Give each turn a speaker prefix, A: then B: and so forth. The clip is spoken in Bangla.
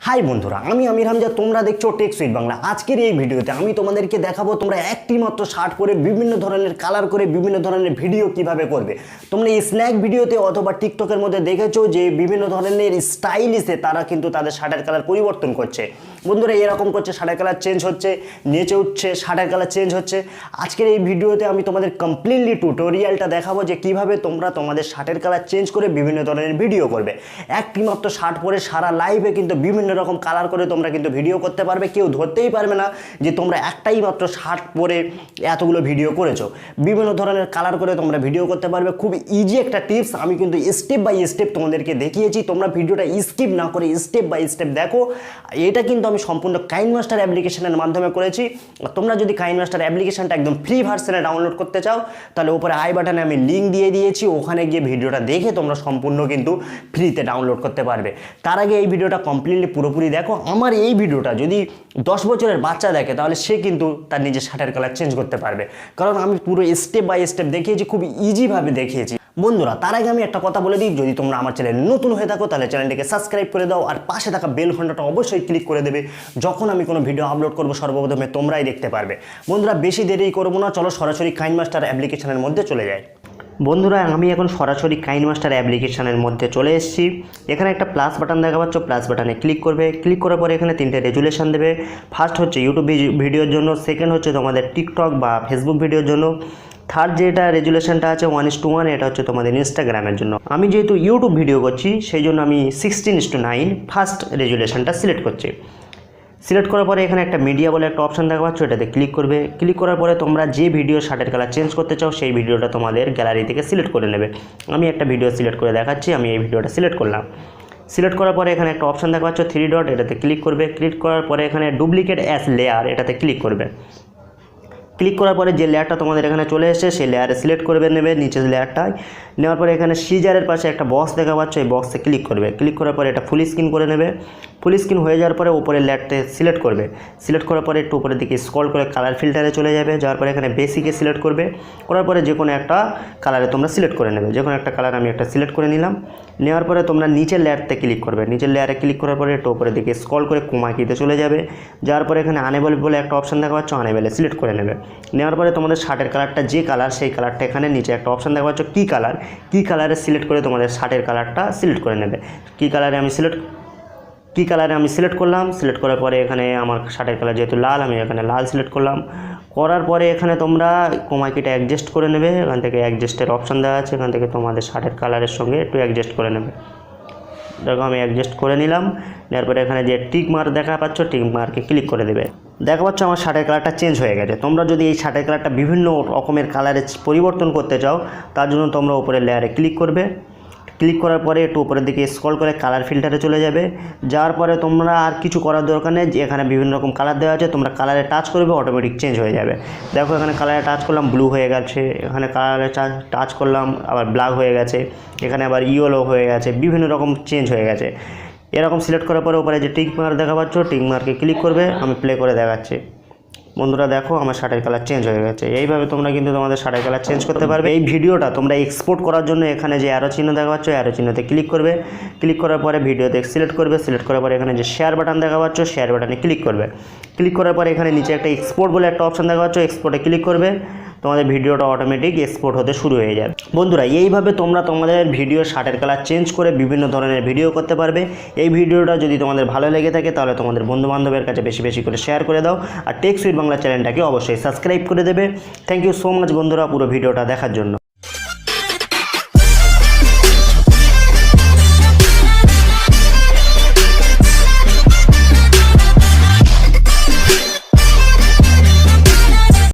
A: হাই বন্ধুরা, আমি আমির হামজা, তোমরা দেখছো টেক সুইট বাংলা। আজকের এই ভিডিওতে আমি তোমাদেরকে দেখাবো তোমরা একটি মাত্র শার্ট পরে বিভিন্ন ধরনের কালার করে বিভিন্ন ধরনের ভিডিও কিভাবে করবে। তোমরা এই স্ন্যাক ভিডিওতে অথবা টিকটকের মধ্যে দেখেছো যে বিভিন্ন ধরনের স্টাইলিশে তারা কিন্তু তাদের শার্টের কালার পরিবর্তন করছে। বন্ধুরা এরকম করছে, শার্টের কালার চেঞ্জ হচ্ছে, নেচে উঠছে, শার্টের কালার চেঞ্জ হচ্ছে। আজকের এই ভিডিওতে আমি তোমাদের কমপ্লিটলি টিউটোরিয়ালটা দেখাবো যে কিভাবে তোমরা তোমাদের শার্টের কালার চেঞ্জ করে বিভিন্ন ধরনের ভিডিও করবে। একটি মাত্র শার্ট পরে সারা লাইভে কিন্তু বিভিন্ন রকম কালার করে তোমরা কিন্তু ভিডিও করতে পারবে। কেউ ধরতেই পারবে না যে তোমরা একটাই মাত্র শার্ট পরে এতগুলো ভিডিও করেছো। বিভিন্ন ধরনের কালার করে তোমরা ভিডিও করতে পারবে। খুব ইজি একটা টিপস, আমি কিন্তু স্টেপ বাই স্টেপ তোমাদেরকে দেখিয়েছি। তোমরা ভিডিওটা স্কিপ না করে স্টেপ বাই স্টেপ দেখো। এটা কিন্তু আমি সম্পূর্ণ কাইনমাস্টার অ্যাপ্লিকেশনের মাধ্যমে করেছি। তোমরা যদি কাইনমাস্টার অ্যাপ্লিকেশনটা একদম ফ্রি ভার্সনে ডাউনলোড করতে চাও তাহলে উপরে আই বাটনে আমি লিঙ্ক দিয়ে দিয়েছি, ওখানে গিয়ে ভিডিওটা দেখে তোমরা সম্পূর্ণ কিন্তু ফ্রিতে ডাউনলোড করতে পারবে। তার আগে এই ভিডিওটা কমপ্লিটলি পুরোপুরি দেখো। আমার এই ভিডিওটা যদি 10 বছরের বাচ্চা দেখে তাহলে সে কিন্তু তার নিজের শার্টের কালার চেঞ্জ করতে পারবে, কারণ আমি পুরো স্টেপ বাই স্টেপ দেখিয়েছি, খুব ইজিভাবে দেখিয়েছি। বন্ধুরা তার আগে আমি একটা কথা বলে দিই, যদি তোমরা আমার চ্যানেল নতুন হয়ে থাকো তাহলে চ্যানেলটিকে সাবস্ক্রাইব করে দাও, আর পাশে থাকা বেল ঘন্টাটা অবশ্যই ক্লিক করে দেবে। যখন আমি কোনো ভিডিও আপলোড করবো সর্বপ্রথমে তোমরাই দেখতে পারবে। বন্ধুরা বেশি দেরি করবো না, চলো সরাসরি কাইনমাস্টার অ্যাপ্লিকেশনের মধ্যে চলে যাই। বন্ধুরা আমি এখন সরাসরি কাইনমাস্টার অ্যাপ্লিকেশনের মধ্যে চলে এসেছি। এখানে একটা প্লাস বাটন দেখা পাচ্ছ, প্লাস বাটনে ক্লিক করবে। ক্লিক করার পরে এখানে তিনটে রেজুলেশন দেবে। ফার্স্ট হচ্ছে ইউটিউব ভিডিওর জন্য, সেকেন্ড হচ্ছে তোমাদের টিকটক বা ফেসবুক ভিডিওর জন্য, থার্ড যেটা রেজুলেশনটা আছে 1:1, এটা হচ্ছে তোমাদের ইনস্টাগ্রামের জন্য। আমি যেহেতু ইউটিউব ভিডিও করছি সেই জন্য আমি 16:9 ফার্স্ট রেজুলেশনটা সিলেক্ট করছি। সিলেক্ট করার পরে এখানে একটা মিডিয়া বলে একটা অপশান দেখা পাচ্ছ, এটাতে ক্লিক করবে। ক্লিক করার পরে তোমরা যে ভিডিও শার্টের কালার চেঞ্জ করতে চাও সেই ভিডিওটা তোমাদের গ্যালারি থেকে সিলেক্ট করে নেবে। আমি একটা ভিডিও সিলেক্ট করে দেখাচ্ছি, আমি এই ভিডিওটা সিলেক্ট করলাম। সিলেক্ট করার পরে এখানে একটা অপশান দেখা পাচ্ছ 3 ডট, এটাতে ক্লিক করবে। ক্লিক করার পরে এখানে ডুপ্লিকেট অ্যাজ লেয়ার, এটাতে ক্লিক করবে। ক্লিক করার পরে যে লেয়ারটা তোমাদের এখানে চলে এসেছে সেই লেয়ারে সিলেক্ট করবে নেবে, নিচের লেয়ারটায় নেওয়ার পরে এখানে সিজারের পাশে একটা বক্স দেখা পাচ্ছ, এই বক্সে ক্লিক করবে। ক্লিক করার পরে এটা ফুল স্ক্রিন করে নেবে। ফুল স্ক্রিন হয়ে যাওয়ার পরে উপরে লেয়ারটা সিলেক্ট করবে। সিলেক্ট করার পরে একটু উপরের দিকে স্ক্রল করে কালার ফিল্টারে চলে যাবে। যাওয়ার পরে এখানে বেসিকে সিলেক্ট করবে। করার পরে যে কোনো একটা কালারে তোমরা সিলেক্ট করে নেবে। যে কোনো একটা কালার আমি একটা সিলেক্ট করে নিলাম। নেওয়ার পরে তোমরা নিচের লেয়ারতে ক্লিক করবে। নিচের লেয়ারে ক্লিক করার পরে একটু উপরের দিকে স্ক্রল করে কুমাকিতে চলে যাবে। যাওয়ার পরে এখানে আনেবল বলে একটা অপশান দেখা পাচ্ছ, আনেবলে সিলেক্ট করে নেবে। নেওয়ার পরে তোমাদের শার্টের কালারটা যে কালার সেই কালারটা এখানে নিচে একটা অপশান দেখা পাচ্ছ কী কালার, কী কালারে সিলেক্ট করে তোমাদের শার্টের কালারটা সিলেক্ট করে নেবে। কী কালারে আমি সিলেক্ট করলাম। সিলেক্ট করার পরে এখানে আমার শার্টের কালার যেহেতু লাল, আমি এখানে লাল সিলেক্ট করলাম। করার পরে এখানে তোমরা কোমাকিটা অ্যাডজাস্ট করে নেবে। এখান থেকে অ্যাডজাস্টের অপশান দেওয়া আছে, এখান থেকে তোমাদের শার্টের কালারের সঙ্গে একটু অ্যাডজাস্ট করে নেবে। দেখো আমি অ্যাডজাস্ট করে নিলাম। নেওয়ার পরে এখানে যে টিক মার্ক দেখা পাচ্ছ, টিক মার্কে ক্লিক করে দেবে। দেখা পাচ্ছ আমার শার্টের কালারটা চেঞ্জ হয়ে গেছে। তোমরা যদি এই শার্টের কালারটা বিভিন্ন রকমের কালারে পরিবর্তন করতে চাও তার জন্য তোমরা উপরে লেয়ারে ক্লিক করবে। ক্লিক করার পরে একটু উপরের দিকে স্ক্রল করে কালার ফিল্টারে চলে যাবে। যাওয়ার পরে তোমরা আর কিছু করার দরকার নেই, এখানে বিভিন্ন রকম কালার দেওয়া আছে, তোমরা কালারে টাচ করবে অটোমেটিক চেঞ্জ হয়ে যাবে। দেখো এখানে কালারে টাচ করলাম ব্লু হয়ে গেছে, এখানে কালারে টাচ করলাম আবার ব্ল্যাক হয়ে গেছে, এখানে আবার ইয়েলো হয়ে গেছে, বিভিন্ন রকম চেঞ্জ হয়ে গেছে। এরকম সিলেক্ট করার পরে উপরে যে টিক মার্ক দেখা পাচ্ছ, টিক মার্কে ক্লিক করবে। আমি প্লে করে দেখাচ্ছি। বন্ধুরা দেখো আমার শার্টের কালার চেঞ্জ হয়ে গেছে। এইভাবে তোমরা কিন্তু তোমাদের শার্টের কালার চেঞ্জ করতে পারবে। এই ভিডিওটা তোমরা এক্সপোর্ট করার জন্য এখানে যে অ্যারো চিহ্ন দেখা পাচ্ছ, অ্যারো চিহ্নতে ক্লিক করবে। ক্লিক করার পরে ভিডিওতে সিলেক্ট করবে। সিলেক্ট করার পরে এখানে যে শেয়ার বাটন দেখা পাচ্ছ, শেয়ার বাটনে ক্লিক করবে। ক্লিক করার পরে এখানে নিচে একটা এক্সপোর্ট বলে একটা অপশান দেখা পাচ্ছ, এক্সপোর্টে ক্লিক করবে। তোমাদের ভিডিওটা অটোমেটিক এক্সপোর্ট হতে শুরু হয়ে যাবে। বন্ধুরা এইভাবে তোমরা তোমাদের ভিডিও শার্টের কালার চেঞ্জ করে বিভিন্ন ধরনের ভিডিও করতে পারবে। এই ভিডিওটা যদি তোমাদের ভালো লেগে থাকে তাহলে তোমাদের বন্ধুবান্ধবের কাছে বেশি বেশি করে শেয়ার করে দাও, আর টেক সুইট বাংলা চ্যানেলটাকে অবশ্যই সাবস্ক্রাইব করে দেবে। থ্যাংক ইউ সো মাচ বন্ধুরা পুরো ভিডিওটা দেখার জন্য।